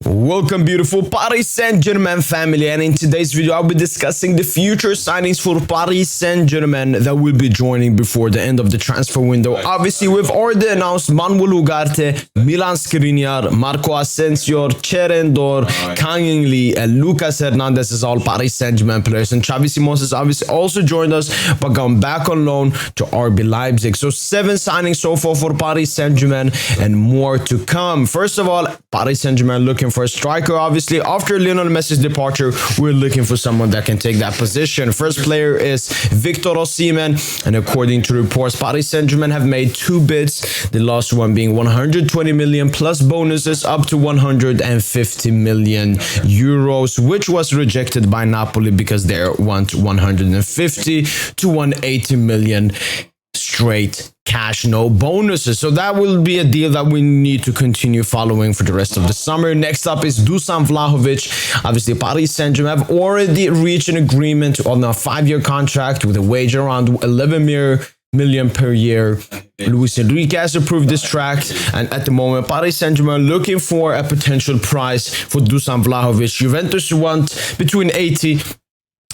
Welcome beautiful Paris Saint Germain family, and in today's video I'll be discussing the future signings for Paris Saint Germain that will be joining before the end of the transfer window. Obviously we've already announced Manuel Ugarte, Milan Skriniar, Marco Asensio, Cherendor, Kang Lee, and Lucas Hernandez is all Paris Saint Germain players, and Xavi Simons has obviously also joined us but gone back on loan to RB Leipzig. So 7 signings so far for Paris Saint Germain and more to come. First of all, Paris Saint Germain looking for a striker. Obviously after Lionel Messi's departure, we're looking for someone that can take that position. First player is Victor Osimhen, and according to reports, Paris Saint-Germain have made 2 bids, the last one being 120 million plus bonuses up to 150 million euros, which was rejected by Napoli because they want 150 to 180 million straight cash, no bonuses. So that will be a deal that we need to continue following for the rest of the summer. Next up is Dusan Vlahovic. Obviously Paris Saint-Germain have already reached an agreement on a 5-year contract with a wage around 11 million per year. Luis Enrique has approved this track, and at the moment Paris Saint-Germain looking for a potential price for Dusan Vlahovic. Juventus want between 80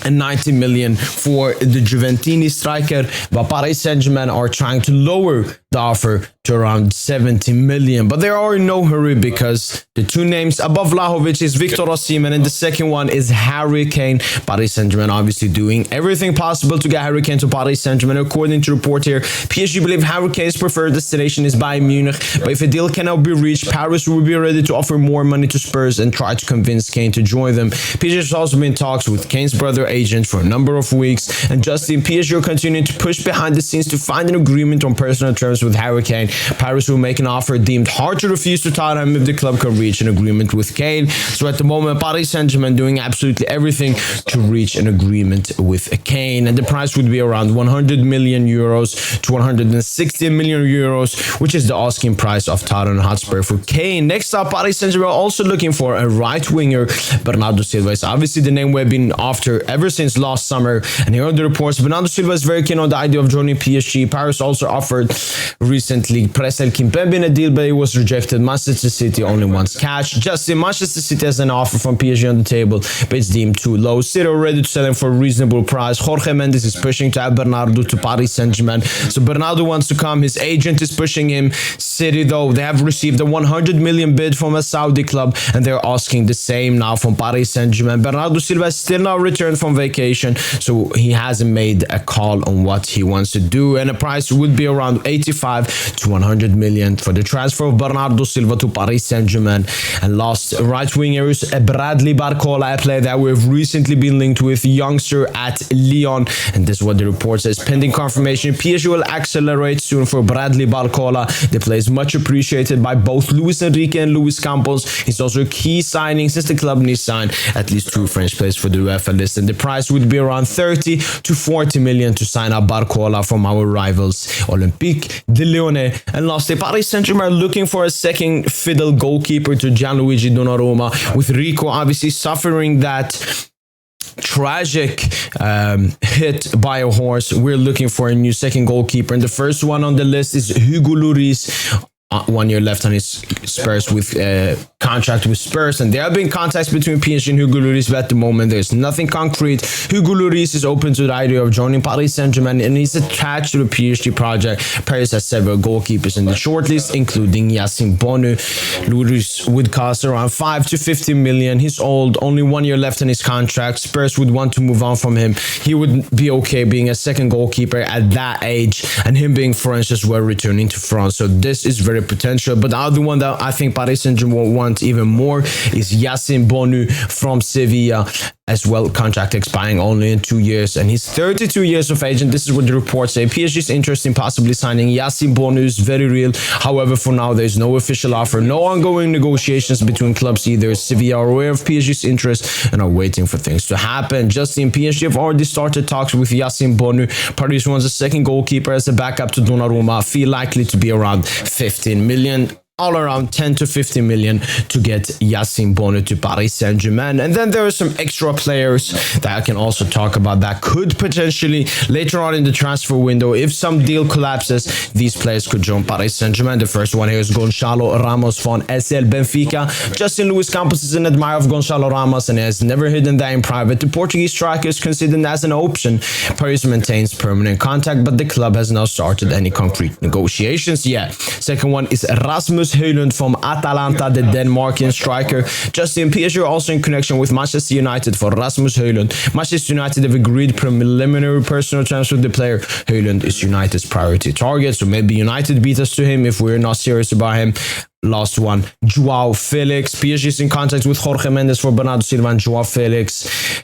and 90 million for the Juventini striker, but Paris Saint-Germain are trying to lower the offer to around 70 million. But they are in no hurry because the 2 names above Vlahovic is Victor Osimhen and the second one is Harry Kane. Paris Saint-Germain obviously doing everything possible to get Harry Kane to Paris Saint-Germain. According to report here, PSG believe Harry Kane's preferred destination is Bayern Munich, but if a deal cannot be reached, Paris will be ready to offer more money to Spurs and try to convince Kane to join them. PSG has also been in talks with Kane's brother agent for a number of weeks, and Justin, PSG are continuing to push behind the scenes to find an agreement on personal terms with Harry Kane. Paris will make an offer deemed hard to refuse to Tottenham if the club can reach an agreement with Kane. So at the moment, Paris Saint-Germain doing absolutely everything to reach an agreement with Kane, and the price would be around 100 million euros to 160 million euros, which is the asking price of Tottenham Hotspur for Kane. Next up, Paris Saint-Germain also looking for a right winger. Bernardo Silva is obviously the name we've been after ever since last summer, and here are the reports. Bernardo Silva is very keen on the idea of joining PSG. Paris also offered recently Presnel Kimpembe in a deal, but it was rejected. Manchester City only wants cash. Justin, Manchester City has an offer from PSG on the table, but it's deemed too low. City are ready to sell him for a reasonable price. Jorge Mendes is pushing to have Bernardo to Paris Saint-Germain, so Bernardo wants to come. His agent is pushing him. City, though, they have received a 100 million bid from a Saudi club, and they're asking the same now from Paris Saint-Germain. Bernardo Silva has still not returned from vacation, so he hasn't made a call on what he wants to do, and the price would be around 85 to 100 million for the transfer of Bernardo Silva to Paris Saint-Germain. And last, right wingers Bradley Barcola, a player that we've recently been linked with, youngster at Lyon, and this is what the report says. Pending confirmation, PSG will accelerate soon for Bradley Barcola. The player is much appreciated by both Luis Enrique and Luis Campos. He's also a key signing since the club needs to sign at least 2 French players for the UEFA list, and the price would be around 30 to 40 million to sign up Barcola from our rivals Olympique de Lyon. And lastly, Paris Saint-Germain looking for a second fiddle goalkeeper to Gianluigi Donnarumma, with Rico obviously suffering that tragic hit by a horse. We're looking for a new second goalkeeper, and the first one on the list is Hugo Lloris. 1 year left on his Spurs with contract with Spurs, and there have been contacts between PSG and Hugo Lloris, but at the moment there's nothing concrete. Hugo Lloris is open to the idea of joining Paris Saint-Germain, and he's attached to the PSG project. Paris has several goalkeepers in the shortlist, including Yassine Bono. Lloris would cost around 5 to 50 million. He's old, only 1 year left on his contract. Spurs would want to move on from him. He would be okay being a second goalkeeper at that age, and him being French as well, returning to France. So this is very potential. But the other one that I think Paris Saint-Germain want even more is Yassine Bono from Sevilla as well, contract expiring only in 2 years, and he's 32 years of age, and this is what the reports say. PSG's interest in possibly signing Yassine Bono is very real. However, for now there's no official offer, no ongoing negotiations between clubs either. Sevilla are aware of PSG's interest and are waiting for things to happen. Justin, PSG have already started talks with Yassine Bono. Paris wants a second goalkeeper as a backup to Donnarumma, fee likely to be around 15 million. all around 10 to 50 million to get Yassine Bono to Paris Saint Germain. And then there are some extra players that I can also talk about that could potentially later on in the transfer window, if some deal collapses, these players could join Paris Saint Germain. The first one here is Gonçalo Ramos from SL Benfica. Justin Luis Campos is an admirer of Gonçalo Ramos and has never hidden that in private. The Portuguese striker is considered as an option. Paris maintains permanent contact, but the club has not started any concrete negotiations yet. Second one is Rasmus Højlund from Atalanta, the Denmarkian striker. Justin, PSG are also in connection with Manchester United for Rasmus Højlund. Manchester United have agreed preliminary personal terms with the player. Højlund is United's priority target, so maybe United beat us to him if we're not serious about him. Last one, Joao Felix. PSG is in contact with Jorge Mendes for Bernardo Silva and Joao Felix.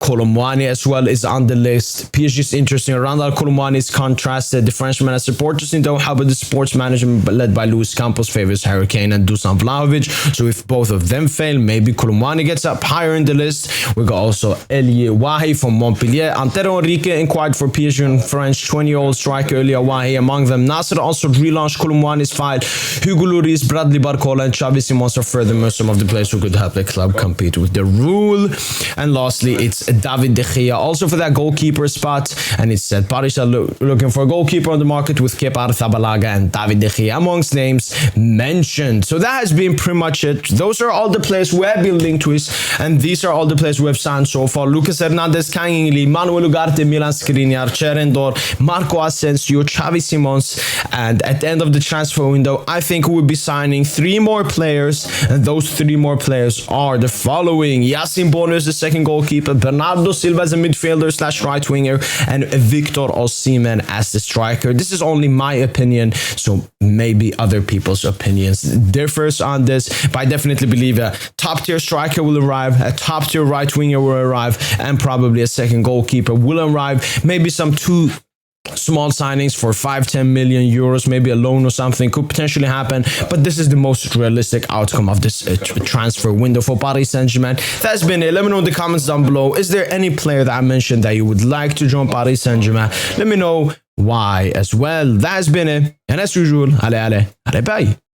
Colomwani as well is on the list. PSG is interesting. Randall Colomwani is contrasted. The Frenchman has supporters in Doha, but the sports management led by Luis Campos favors Harry Kane and Dusan Vlahovic. So if both of them fail, maybe Colomwani gets up higher in the list. We got also Elie Wahi from Montpellier. Antero Henrique inquired for PSG and French 20-year-old striker Elie Wahi among them. Nasser also relaunched Colomwani's file. Hugo Lloris, Bradley Barcola, and Xavi Simons are furthermore some of the players who could help the club compete with the rule. And lastly, it's David De Gea, also for that goalkeeper spot. And it said Paris are looking for a goalkeeper on the market with Kepa Arrizabalaga and David De Gea amongst names mentioned. So that has been pretty much it. Those are all the players we have been linked with, and these are all the players we have signed so far. Lucas Hernandez, Kane, Manuel Ugarte, Milan Skriniar, Cherendor, Marco Asensio, Xavi Simons. And at the end of the transfer window, I think we'll be signing 3 more players, and those 3 more players are the following: Yassine Bono is the second goalkeeper, Bernardo Silva as a midfielder / right winger, and Victor Osimhen as the striker. This is only my opinion, so maybe other people's opinions differs on this, but I definitely believe a top tier striker will arrive, a top tier right winger will arrive, and probably a second goalkeeper will arrive. Maybe some 2 small signings for 5-10 million euros, maybe a loan or something could potentially happen, but this is the most realistic outcome of this transfer window for Paris Saint-Germain. That's been it. Let me know in the comments down below, is there any player that I mentioned that you would like to join Paris Saint-Germain? Let me know why as well. That has been it, and as usual, allez, bye.